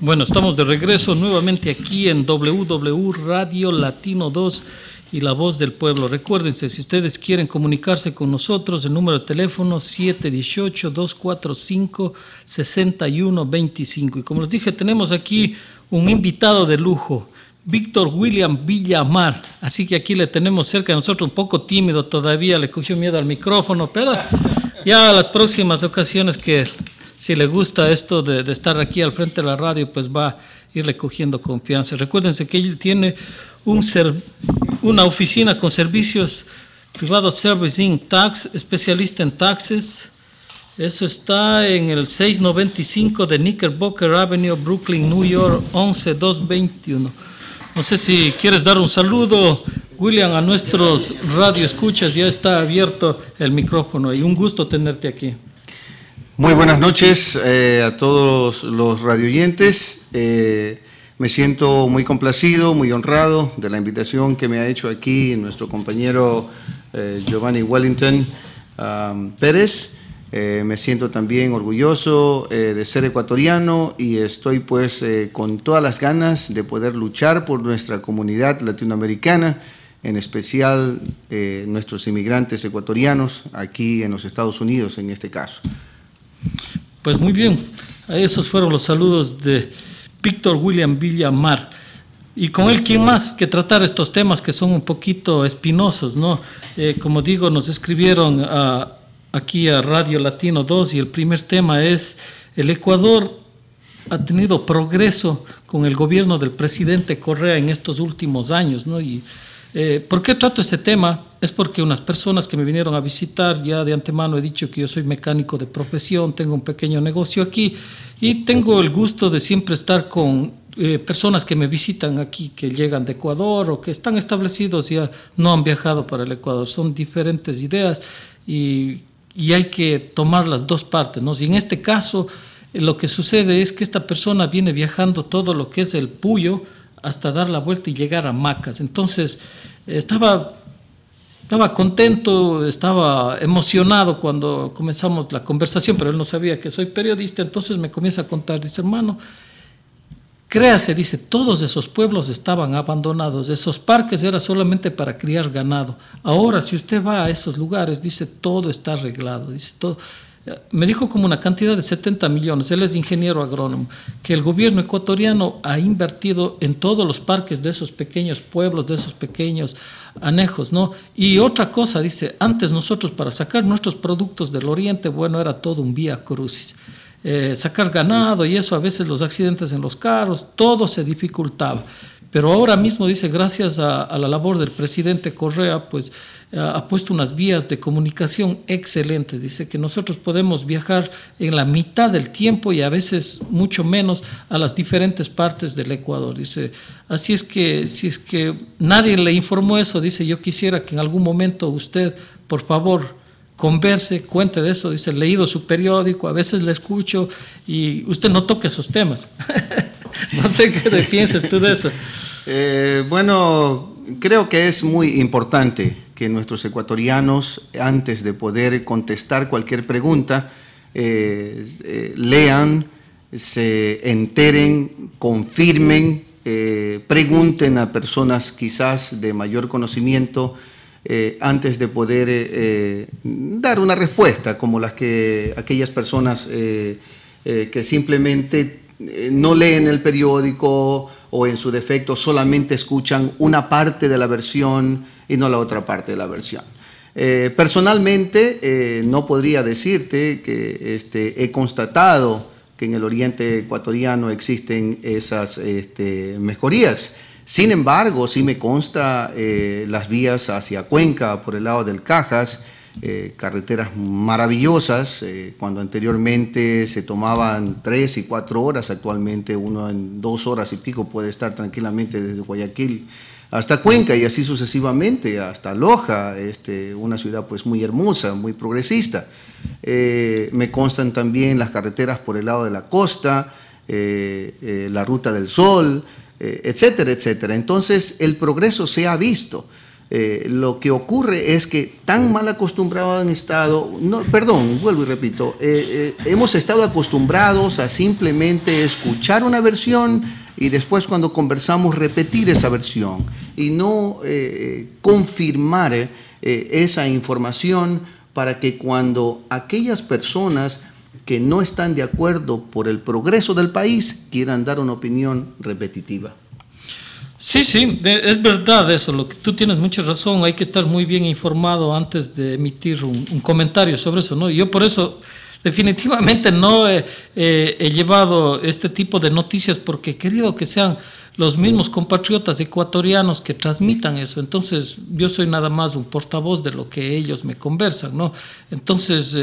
Bueno, estamos de regreso nuevamente aquí en WW Radio Latino 2 y La Voz del Pueblo. Recuérdense, si ustedes quieren comunicarse con nosotros, el número de teléfono 718-245-6125. Y como les dije, tenemos aquí un invitado de lujo, Víctor William Villamar. Así que aquí le tenemos cerca de nosotros, un poco tímido todavía, le cogió miedo al micrófono, pero ya a las próximas ocasiones que si le gusta esto de estar aquí al frente de la radio, pues va a irle cogiendo confianza. Recuérdense que él tiene una oficina con servicios privados, Servicing Tax, especialista en taxes. Eso está en el 695 de Knickerbocker Avenue, Brooklyn, New York, 11221. No sé si quieres dar un saludo, William, a nuestros radioescuchas. Ya está abierto el micrófono y un gusto tenerte aquí. Muy buenas noches a todos los radioyentes. Me siento muy complacido, muy honrado de la invitación que me ha hecho aquí nuestro compañero Giovanni Wellington Pérez. Me siento también orgulloso de ser ecuatoriano y estoy pues con todas las ganas de poder luchar por nuestra comunidad latinoamericana, en especial nuestros inmigrantes ecuatorianos aquí en los Estados Unidos en este caso. Pues muy bien, esos fueron los saludos de Víctor William Villamar. Y con él, ¿quién más que tratar estos temas que son un poquito espinosos, ¿no? Como digo, nos escribieron aquí a Radio Latino 2 y el primer tema es: el Ecuador ha tenido progreso con el gobierno del presidente Correa en estos últimos años, ¿no? Y ¿por qué trato ese tema? Es porque unas personas que me vinieron a visitar, ya de antemano he dicho que yo soy mecánico de profesión, tengo un pequeño negocio aquí y tengo el gusto de siempre estar con personas que me visitan aquí, que llegan de Ecuador o que están establecidos y ya no han viajado para el Ecuador. Son diferentes ideas y hay que tomar las dos partes, ¿no? Y en este caso lo que sucede es que esta persona viene viajando todo lo que es el Puyo hasta dar la vuelta y llegar a Macas. Entonces estaba contento, estaba emocionado cuando comenzamos la conversación, pero él no sabía que soy periodista. Entonces me comienza a contar, dice: hermano, créase, dice, todos esos pueblos estaban abandonados, esos parques era solamente para criar ganado. Ahora si usted va a esos lugares, dice, todo está arreglado, dice, todo. Me dijo como una cantidad de 70 millones, él es ingeniero agrónomo, que el gobierno ecuatoriano ha invertido en todos los parques de esos pequeños pueblos, de esos pequeños anejos, ¿no? Y otra cosa, dice, antes nosotros para sacar nuestros productos del oriente, bueno, era todo un vía crucis. Sacar ganado y eso, a veces los accidentes en los carros, todo se dificultaba. Pero ahora mismo, dice, gracias a la labor del presidente Correa, pues ha puesto unas vías de comunicación excelentes. Dice que nosotros podemos viajar en la mitad del tiempo y a veces mucho menos a las diferentes partes del Ecuador. Dice, así es que si es que nadie le informó eso, dice, yo quisiera que en algún momento usted, por favor, converse, cuente de eso. Dice, he leído su periódico, a veces le escucho y usted no toca esos temas. No sé qué piensas tú de eso. Bueno, creo que es muy importante que nuestros ecuatorianos, antes de poder contestar cualquier pregunta, lean, se enteren, confirmen, pregunten a personas quizás de mayor conocimiento antes de poder dar una respuesta, como las que aquellas personas que simplemente no leen el periódico o en su defecto solamente escuchan una parte de la versión y no la otra parte de la versión. Personalmente no podría decirte que he constatado que en el oriente ecuatoriano existen esas mejorías. Sin embargo, sí me consta las vías hacia Cuenca por el lado del Cajas, carreteras maravillosas, cuando anteriormente se tomaban 3 y 4 horas, actualmente uno en 2 horas y pico puede estar tranquilamente desde Guayaquil hasta Cuenca y así sucesivamente hasta Loja, una ciudad pues muy hermosa, muy progresista. Me constan también las carreteras por el lado de la costa, la Ruta del Sol, etcétera, etcétera. Entonces el progreso se ha visto. lo que ocurre es que tan mal acostumbrado han estado, vuelvo y repito, hemos estado acostumbrados a simplemente escuchar una versión y después cuando conversamos repetir esa versión y no confirmar esa información para que cuando aquellas personas que no están de acuerdo por el progreso del país quieran dar una opinión repetitiva. Sí, es verdad eso, lo que tú tienes mucha razón, hay que estar muy bien informado antes de emitir un comentario sobre eso, ¿no? Yo por eso definitivamente no he llevado este tipo de noticias porque he querido que sean los mismos compatriotas ecuatorianos que transmitan eso. Entonces yo soy nada más un portavoz de lo que ellos me conversan, ¿no? Entonces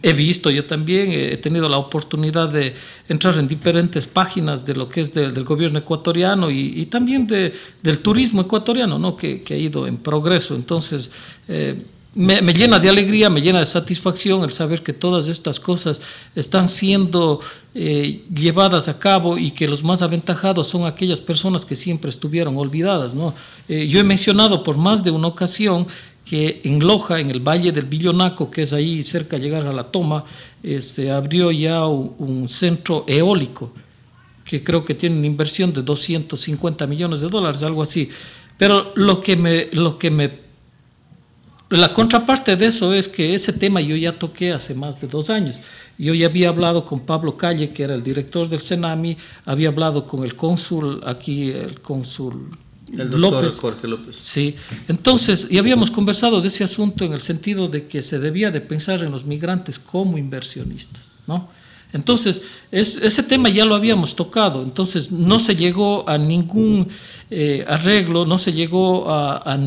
he visto, yo también he tenido la oportunidad de entrar en diferentes páginas de lo que es del gobierno ecuatoriano y también del turismo ecuatoriano, ¿no? que ha ido en progreso. Entonces me llena de alegría, me llena de satisfacción el saber que todas estas cosas están siendo llevadas a cabo y que los más aventajados son aquellas personas que siempre estuvieron olvidadas, ¿no? Yo he mencionado por más de una ocasión que en Loja, en el Valle del Villonaco, que es ahí cerca de llegar a La Toma, se abrió ya un centro eólico, que creo que tiene una inversión de $250 millones, algo así. Pero la contraparte de eso es que ese tema yo ya toqué hace más de 2 años. Yo ya había hablado con Pablo Calle, que era el director del CENAMI, había hablado con el cónsul aquí, el cónsul el doctor Jorge López. Sí, entonces, y habíamos conversado de ese asunto en el sentido de que se debía de pensar en los migrantes como inversionistas, ¿no? Entonces, ese tema ya lo habíamos tocado, entonces no se llegó a ningún arreglo, no se llegó a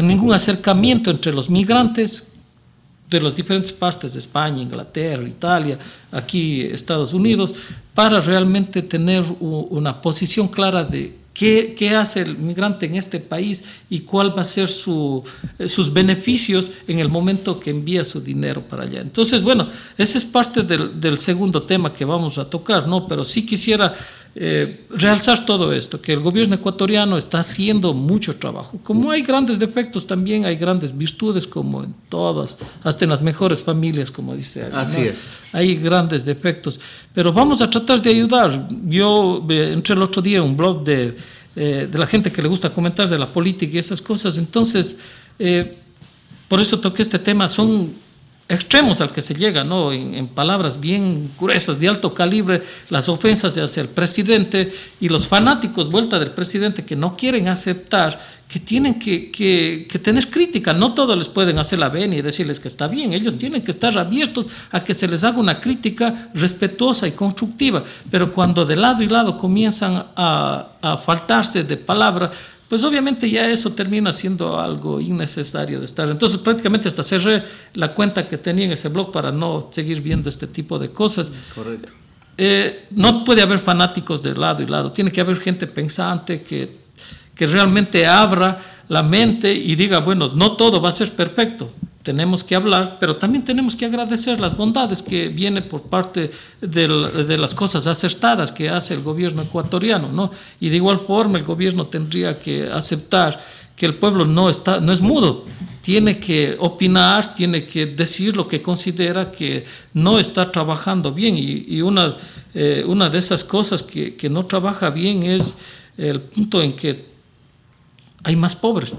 ningún acercamiento entre los migrantes de las diferentes partes de España, Inglaterra, Italia, aquí Estados Unidos, para realmente tener una posición clara de qué hace el migrante en este país y cuál va a ser sus beneficios en el momento que envía su dinero para allá. Entonces, bueno, ese es parte del segundo tema que vamos a tocar, ¿no? Pero sí quisiera realzar todo esto, que el gobierno ecuatoriano está haciendo mucho trabajo. Como hay grandes defectos, también hay grandes virtudes, como en todas, hasta en las mejores familias, como dice alguien, ¿no? Así es. Hay grandes defectos, pero vamos a tratar de ayudar. Yo entré el otro día en un blog de la gente que le gusta comentar de la política y esas cosas, entonces por eso toqué este tema. Son extremos al que se llega, ¿no? En palabras bien gruesas, de alto calibre, las ofensas hacia el presidente y los fanáticos vuelta del presidente que no quieren aceptar, que tienen que tener crítica. No todos les pueden hacer la venia y decirles que está bien. Ellos tienen que estar abiertos a que se les haga una crítica respetuosa y constructiva. Pero cuando de lado y lado comienzan a faltarse de palabra, pues obviamente ya eso termina siendo algo innecesario de estar. Entonces prácticamente hasta cerré la cuenta que tenía en ese blog para no seguir viendo este tipo de cosas. Correcto. No puede haber fanáticos de lado y lado, tiene que haber gente pensante que realmente abra la mente y diga, bueno, no todo va a ser perfecto, tenemos que hablar, pero también tenemos que agradecer las bondades que vienen por parte de las cosas acertadas que hace el gobierno ecuatoriano, ¿no? Y de igual forma el gobierno tendría que aceptar que el pueblo no es mudo, tiene que opinar, tiene que decir lo que considera que no está trabajando bien, y una de esas cosas que no trabaja bien es el punto en que hay más pobres.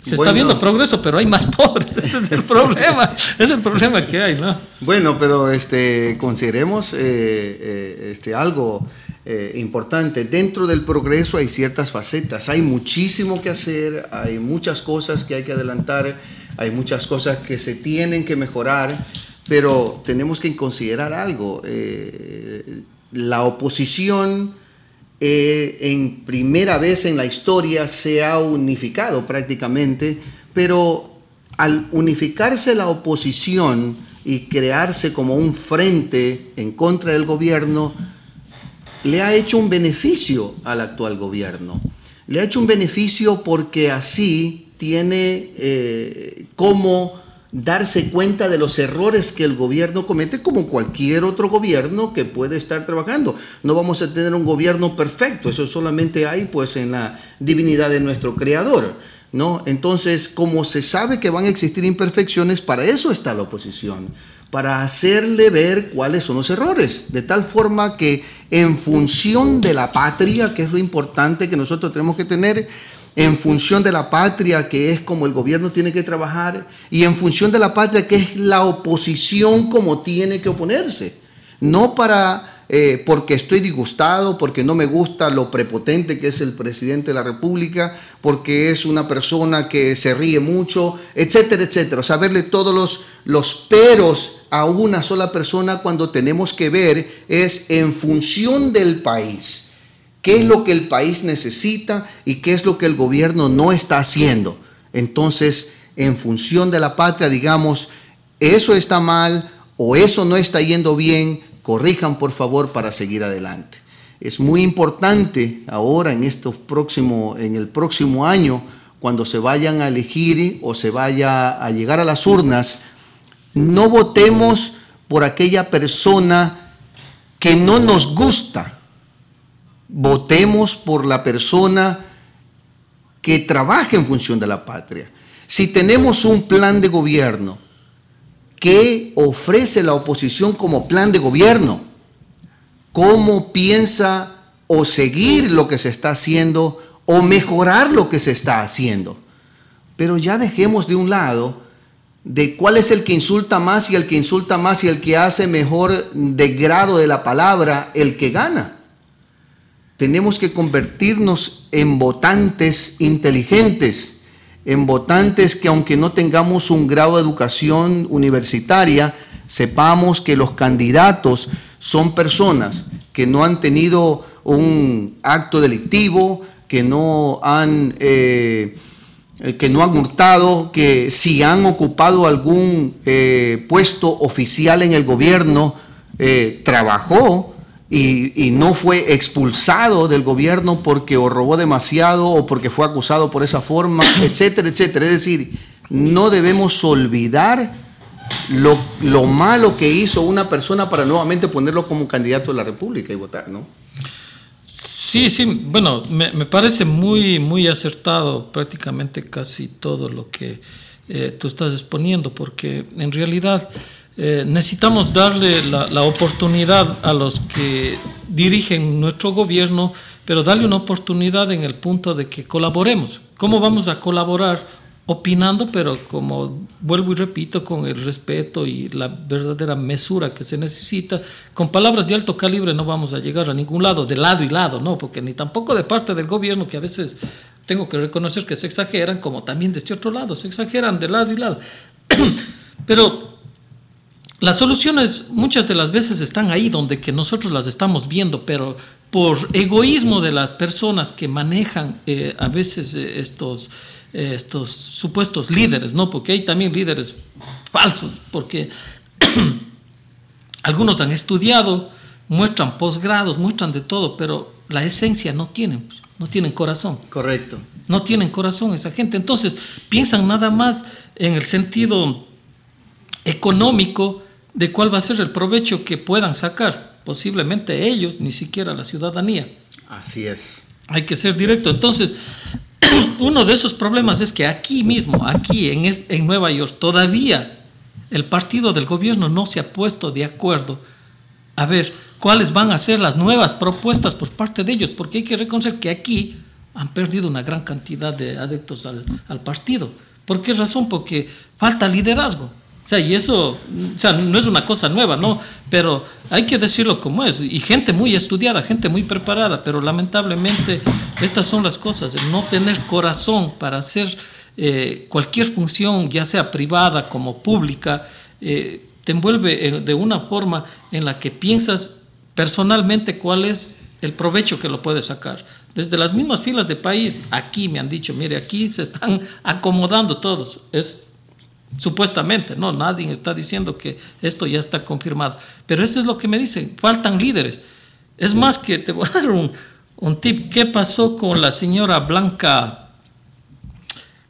Se está viendo progreso, pero hay más pobres. Ese es el problema. Es el problema que hay, ¿no? Bueno, pero consideremos algo importante. Dentro del progreso hay ciertas facetas. Hay muchísimo que hacer, hay muchas cosas que hay que adelantar, hay muchas cosas que se tienen que mejorar, pero tenemos que considerar algo. La oposición en primera vez en la historia se ha unificado prácticamente, pero al unificarse la oposición y crearse como un frente en contra del gobierno, le ha hecho un beneficio al actual gobierno. Le ha hecho un beneficio porque así tiene cómo darse cuenta de los errores que el gobierno comete, como cualquier otro gobierno que puede estar trabajando. No vamos a tener un gobierno perfecto, eso solamente hay pues en la divinidad de nuestro Creador, ¿no? Entonces, como se sabe que van a existir imperfecciones, para eso está la oposición, para hacerle ver cuáles son los errores, de tal forma que en función de la patria, que es lo importante que nosotros tenemos que tener, en función de la patria, que es como el gobierno tiene que trabajar, y en función de la patria, que es la oposición como tiene que oponerse. No porque estoy disgustado, porque no me gusta lo prepotente que es el presidente de la República, porque es una persona que se ríe mucho, etcétera, etcétera. O sea, verle todos los peros a una sola persona, cuando tenemos que ver es en función del país. ¿Qué es lo que el país necesita y qué es lo que el gobierno no está haciendo? Entonces, en función de la patria, digamos, eso está mal o eso no está yendo bien, corrijan por favor para seguir adelante. Es muy importante ahora en el próximo año, cuando se vayan a elegir o se vaya a llegar a las urnas, no votemos por aquella persona que no nos gusta. Votemos por la persona que trabaje en función de la patria. Si tenemos un plan de gobierno que ofrece la oposición como plan de gobierno, ¿cómo piensa o seguir lo que se está haciendo o mejorar lo que se está haciendo? Pero ya dejemos de un lado de cuál es el que insulta más y el que insulta más y el que hace mejor degrado de la palabra, el que gana. Tenemos que convertirnos en votantes inteligentes, en votantes que, aunque no tengamos un grado de educación universitaria, sepamos que los candidatos son personas que no han tenido un acto delictivo, que no han hurtado, que si han ocupado algún puesto oficial en el gobierno, trabajó y no fue expulsado del gobierno porque o robó demasiado o porque fue acusado por esa forma, etcétera, etcétera. Es decir, no debemos olvidar lo malo que hizo una persona para nuevamente ponerlo como candidato de la República y votar, ¿no? Sí, bueno, me parece muy, muy acertado prácticamente casi todo lo que tú estás exponiendo, porque en realidad necesitamos darle la oportunidad a los que dirigen nuestro gobierno, pero darle una oportunidad en el punto de que colaboremos. ¿Cómo vamos a colaborar? Opinando, pero como vuelvo y repito, con el respeto y la verdadera mesura que se necesita. Con palabras de alto calibre no vamos a llegar a ningún lado, de lado y lado, no, porque ni tampoco de parte del gobierno, que a veces tengo que reconocer que se exageran, como también de este otro lado, se exageran de lado y lado. Pero las soluciones muchas de las veces están ahí donde que nosotros las estamos viendo, pero por egoísmo de las personas que manejan a veces estos supuestos líderes, ¿no? Porque hay también líderes falsos, porque algunos han estudiado, muestran posgrados, muestran de todo, pero la esencia no tienen corazón. Correcto. No tienen corazón esa gente. Entonces piensan nada más en el sentido económico de cuál va a ser el provecho que puedan sacar, posiblemente ellos, ni siquiera la ciudadanía. Así es. Hay que ser directo. Entonces, uno de esos problemas es que aquí mismo, aquí en Nueva York, todavía el partido del gobierno no se ha puesto de acuerdo a ver cuáles van a ser las nuevas propuestas por parte de ellos, porque hay que reconocer que aquí han perdido una gran cantidad de adeptos al partido. ¿Por qué razón? Porque falta liderazgo. O sea, y eso, o sea, no es una cosa nueva, ¿no? Pero hay que decirlo como es. Y gente muy estudiada, gente muy preparada, pero lamentablemente estas son las cosas. El no tener corazón para hacer cualquier función, ya sea privada como pública, te envuelve de una forma en la que piensas personalmente cuál es el provecho que lo puedes sacar. Desde las mismas filas de país, aquí me han dicho, mire, aquí se están acomodando todos. Supuestamente, no, nadie está diciendo que esto ya está confirmado, pero eso es lo que me dicen, faltan líderes. Es más, que te voy a dar un tip. ¿Qué pasó con la señora Blanca,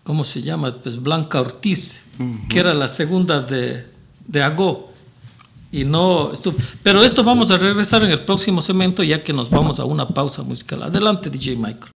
cómo se llama? Pues Blanca Ortiz, que era la segunda de Agó. Y no pero esto vamos a regresar en el próximo segmento, ya que nos vamos a una pausa musical. Adelante, DJ Michael.